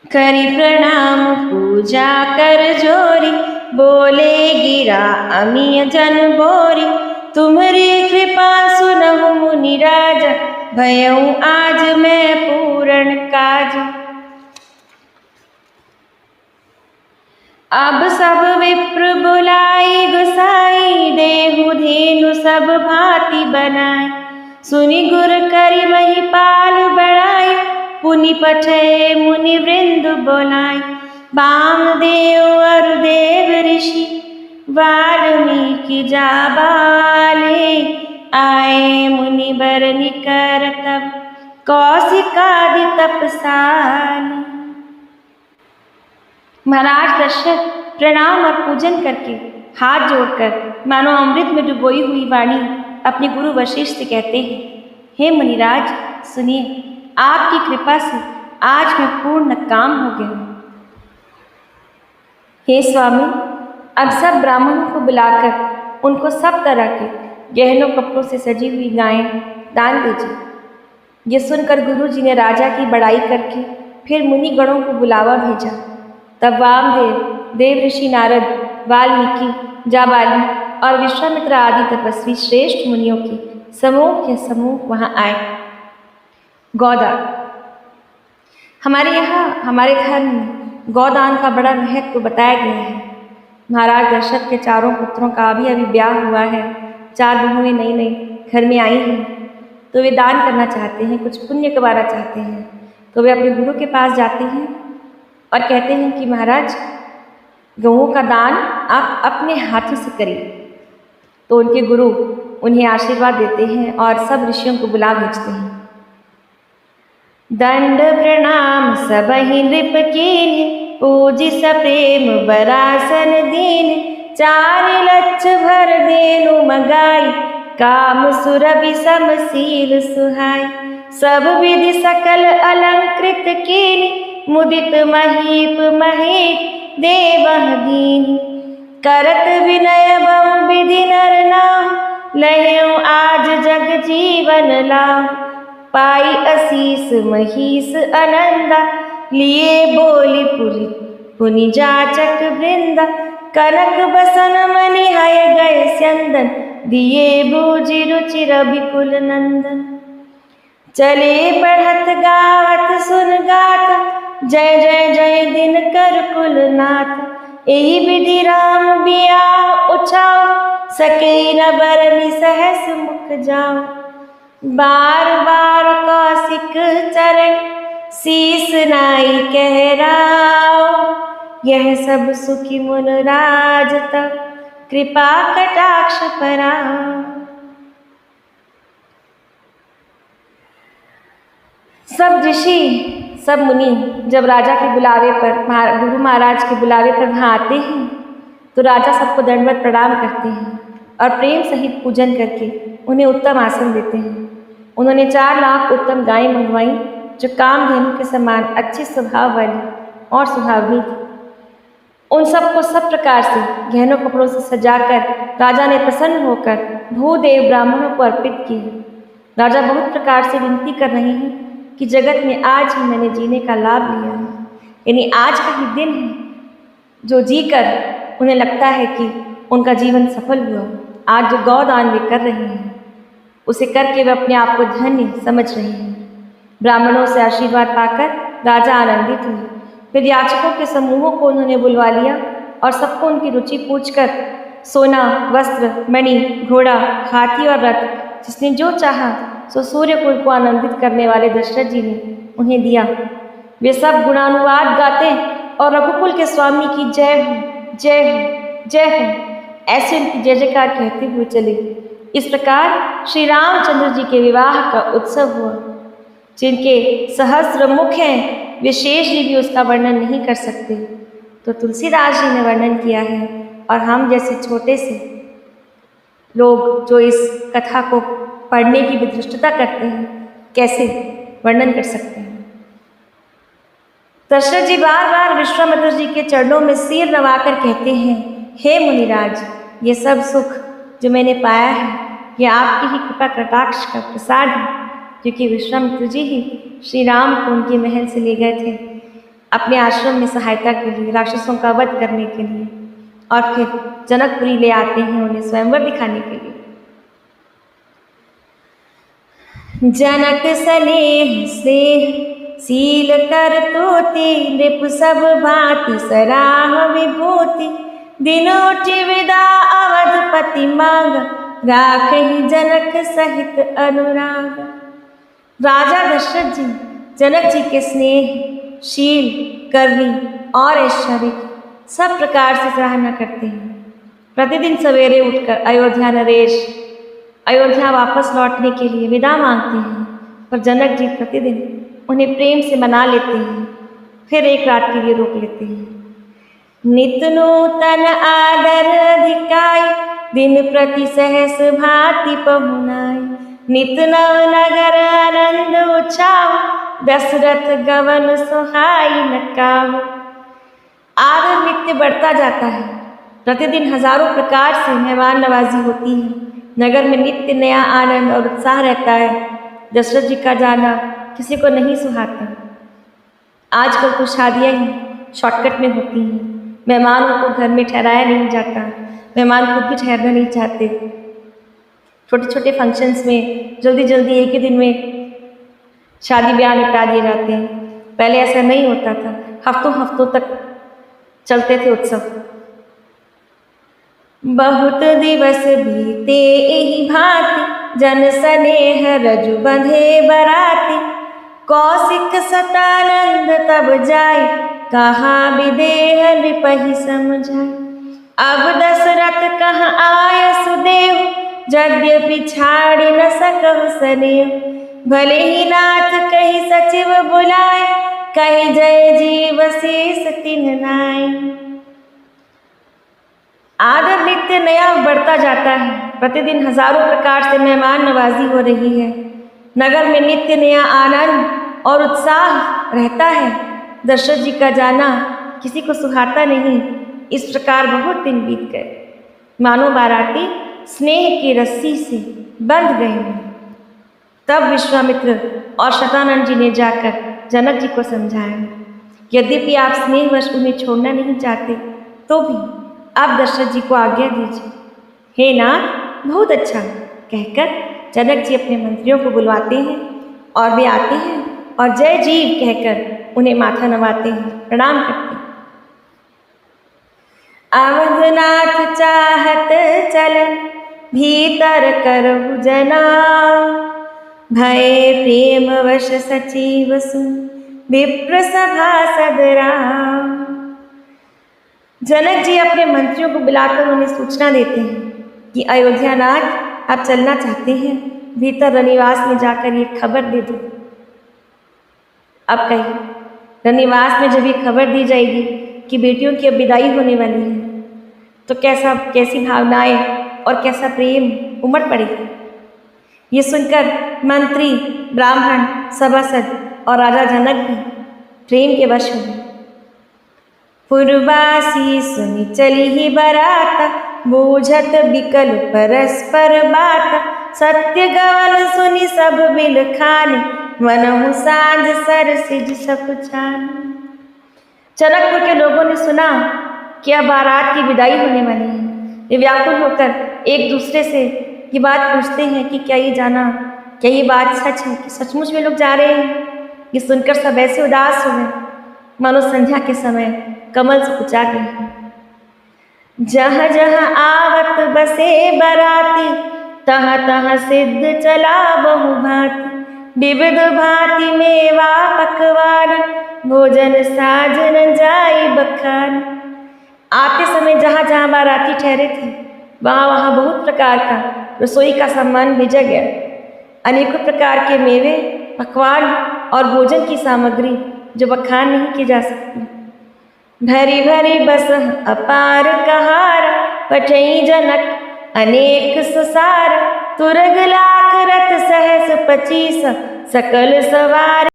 करी प्रणाम पूजा कर जोरी, बोले गिरा अमिय जन बोरी। तुम्हारी कृपा सुनहु मुनि राजा, भयऊ आज मैं पूर्ण काज। अब सब विप्र बुलाई गुसाई, देहु धेनु सब भांति बनाई। सुनि गुर करि महिपाल बड़ाई, पुनि पठे मुनि वृंद बोलाई। वामदेव अरु देव ऋषि, वाल्मीकि जाबाले। आए मुनि बर निकर तब, कौशिकादि तपसाली। महाराज दशरथ प्रणाम और पूजन करके हाथ जोड़कर मानो अमृत में डुबोई हुई वाणी अपने गुरु वशिष्ठ से कहते हैं, हे मुनिराज सुनिए, आपकी कृपा से आज मैं पूर्ण काम हो गया हूँ। हे स्वामी, अब सब ब्राह्मणों को बुलाकर उनको सब तरह के गहनों कपड़ों से सजी हुई गायें दान दीजिए। ये सुनकर गुरु जी ने राजा की बड़ाई करके फिर मुनि गणों को बुलावा भेजा। तब वामदेव, देव ऋषि नारद, वाल्मीकि, जाबाली और विश्वामित्र आदि तपस्वी श्रेष्ठ मुनियों के समूह के समूह वहाँ आए। गौदान। हमारे यहाँ हमारे धर्म में गौदान का बड़ा महत्व बताया गया है। महाराज दशरथ के चारों पुत्रों का अभी अभी ब्याह हुआ है, 4 बहुएं नई नई घर में आई हैं, तो वे दान करना चाहते हैं, कुछ पुण्य कमाना चाहते हैं। तो वे अपने गुरु के पास जाते हैं और कहते हैं कि महाराज, गौओं का दान आप अपने हाथों से करिए। तो उनके गुरु उन्हें आशीर्वाद देते हैं और सब ऋषियों को बुला भेजते हैं। दंड प्रणाम सबहि नृप कीन्ह, पूजि सप्रेम बरासन दीन। 4 लक्ष भर देनु मगाई, काम सुरभि समशील सुहाई। सब विधि सकल अलंकृत कीन्ह, मुदित महीप महेश देवह दीन। करत विनय बहु विधि नर नाम, लह्यो आज जग जीवन लाभ। पाई असीस महिष अनंदा, लिए बोली पुलि पुनि जाचक वृंदा। कनक बसन मणि हय गए स्यंदन, दिए बूझि रुचि रविकुल नंदन। चले बढ़त गावत सुन गाथा, जय जय जय दिनकर कुलनाथ। एहि विधि राम बियाह उछाओ, सके न बरनि सहस मुख जाओ। बार बार कौशिक चरण, शीस नाई कहराओ। यह सब सुखी मुन राज तब, कृपा कटाक्ष पराओ। सब ऋषि सब मुनि जब राजा के बुलावे पर, गुरु महाराज के बुलावे पर वहाँ आते हैं, तो राजा सबको दंडवत प्रणाम करते हैं और प्रेम सहित पूजन करके उन्हें उत्तम आसन देते हैं। उन्होंने 4 लाख उत्तम गायें मंगवाई, जो कामधेनु के समान अच्छे स्वभाव वाली और सुहावनी थी। उन सबको सब प्रकार से गहनों कपड़ों से सजाकर राजा ने प्रसन्न होकर भूदेव ब्राह्मणों को अर्पित किए। राजा बहुत प्रकार से विनती कर रहे हैं कि जगत में आज ही मैंने जीने का लाभ लिया है, यानी आज का ही दिन है जो जीकर उन्हें लगता है कि उनका जीवन सफल हुआ। आज जो गौदान वे कर रहे हैं, उसे करके वे अपने आप को धन्य समझ रहे हैं। ब्राह्मणों से आशीर्वाद पाकर राजा आनंदित हुए। फिर याचकों के समूहों को उन्होंने बुलवा लिया और सबको उनकी रुचि पूछकर सोना, वस्त्र, मणि, घोड़ा, हाथी और रथ, जिसने जो चाहा सो सूर्यकुल को आनंदित करने वाले दशरथ जी ने उन्हें दिया। वे सब गुणानुवाद गाते और रघुकुल के स्वामी की जय हो, जय हो, जय हो, ऐसे उनकी जय जयकार कहते हुए चले। इस प्रकार श्री रामचंद्र जी के विवाह का उत्सव हुआ। जिनके सहस्र मुख हैं, वे शेष जी भी उसका वर्णन नहीं कर सकते, तो तुलसीदास जी ने वर्णन किया है। और हम जैसे छोटे से लोग जो इस कथा को पढ़ने की विधृष्टता करते हैं, कैसे वर्णन कर सकते हैं। दशरथ जी बार बार विश्वामित्र जी के चरणों में सिर नवाकर कहते हैं, हे मुनिराज, ये सब सुख जो मैंने पाया है, ये आपकी ही कृपा कटाक्ष का प्रसाद है, क्योंकि विश्वामित्र जी ही श्री राम को उनके महल से ले गए थे। अपने आश्रम में सहायता के लिए, राक्षसों का वध करने के लिए, और फिर जनकपुरी ले आते हैं उन्हें स्वयंवर दिखाने के लिए। जनक स्नेह से शील कर तोति, नृप सब भांति सराह विभूति, दिनोटि विदा अवधपति मांग, राखहि जनक सहित अनुराग। राजा दशरथ जी जनक जी के स्नेह, शील, करनी और ऐश्वर्य सब प्रकार से सराहना करते हैं। प्रतिदिन सवेरे उठकर अयोध्या नरेश अयोध्या वापस लौटने के लिए विदा मांगते हैं, पर जनक जी प्रतिदिन उन्हें प्रेम से मना लेते हैं, फिर एक रात के लिए रोक लेते हैं। नित नूतन आदर अधिकाई, दिन प्रति सहस भांति पहुनाई, नित नव नगर आनंद उछाव, दशरथ गवन सुहाई न काहू। आदर नित्य बढ़ता जाता है, प्रतिदिन हजारों प्रकार से मेहमान नवाजी होती है, नगर में नित्य नया आनंद और उत्साह रहता है। दशरथ जी का जाना किसी को नहीं सुहाता। आजकल तो शादियाँ ही शॉर्टकट में होती हैं, मेहमानों को घर में ठहराया नहीं जाता, मेहमान खुद भी ठहरना नहीं चाहते। छोटे छोटे फंक्शंस में जल्दी जल्दी एक ही दिन में शादी ब्याह निपटा दिए जाते हैं। पहले ऐसा नहीं होता था, हफ्तों हफ्तों तक चलते थे उत्सव। बहुत दिवस बीते एहि भांति, जन स्नेह रजु बंधे बराती, कौशिक सतानंद तब जाय, कहाँ विदेह नृपहि समझाय। अब दशरथ कहाँ आय सुदेव, यद्यपि छाड़ि न सकहु सनेव, भले ही नाथ कही सचिव बुलाए, कही जय जीव शेष तिन्ह नाय। आदर नित्य नया बढ़ता जाता है, प्रतिदिन हजारों प्रकार से मेहमान नवाजी हो रही है, नगर में नित्य नया आनंद और उत्साह रहता है। दशरथ जी का जाना किसी को सुहाता नहीं। इस प्रकार बहुत दिन बीत गए, मानो बाराती स्नेह की रस्सी से बंध गए हैं। तब विश्वामित्र और शतानंद जी ने जाकर जनक जी को समझाया, यद्यपि आप स्नेहवश उन्हें छोड़ना नहीं चाहते, तो भी आप दशरथ जी को आज्ञा दीजिए। हे नाथ, बहुत अच्छा कहकर जनक जी अपने मंत्रियों को बुलवाते हैं और वे आते हैं और जय जीव कहकर उन्हें माथा नवाते हैं, प्रणाम करते हैं। अवधनाथ चाहत चलन, भीतर करहु जना, भय प्रेम वश सचिव सुन, विप्र सभासद राम। जनक जी अपने मंत्रियों को बुलाकर उन्हें सूचना देते हैं कि अयोध्या नाथ आप चलना चाहते हैं, भीतर रनिवास में जाकर ये खबर दे दो। अब कहिए, रनिवास में जब ये खबर दी जाएगी कि बेटियों की अब विदाई होने वाली है, तो कैसी भावनाएं और कैसा प्रेम उमड़ पड़ेगी। ये सुनकर मंत्री, ब्राह्मण, सभासद और राजा जनक भी प्रेम के वश हुए। पुरवासी सुनि चली ही बरात, बूझत बिकल परस्पर बात, सत्य गवन सुनि सब बिल खाने, मनहु साँझ सर सिज सकुचान। जनकपुर के लोगों ने सुना कि अब बारात की विदाई होने वाली है। वे व्याकुल होकर एक दूसरे से ये बात पूछते हैं कि क्या ये बात सच है कि सचमुच वे लोग जा रहे हैं। ये सुनकर सब ऐसे उदास हो गए मानो संध्या के समय कमल से कुचा गए हैं। जहाँ जहाँ आवत बसे बराती, तहाँ तहाँ सिद्ध चला बहु भांति, विविध भांति मेवा पकवान, भोजन साजन जाई बखान। आते समय जहाँ जहाँ बाराती ठहरे थे, वहाँ वहाँ बहुत प्रकार का रसोई का सामान भेजा गया। अनेकों प्रकार के मेवे, पकवान और भोजन की सामग्री जो बखान नहीं की जा सकती। भरी भरी बस अपार कहार, पठई जनक अनेक सुसार, तुरग लाख रथ सहस 25 सकल सवार।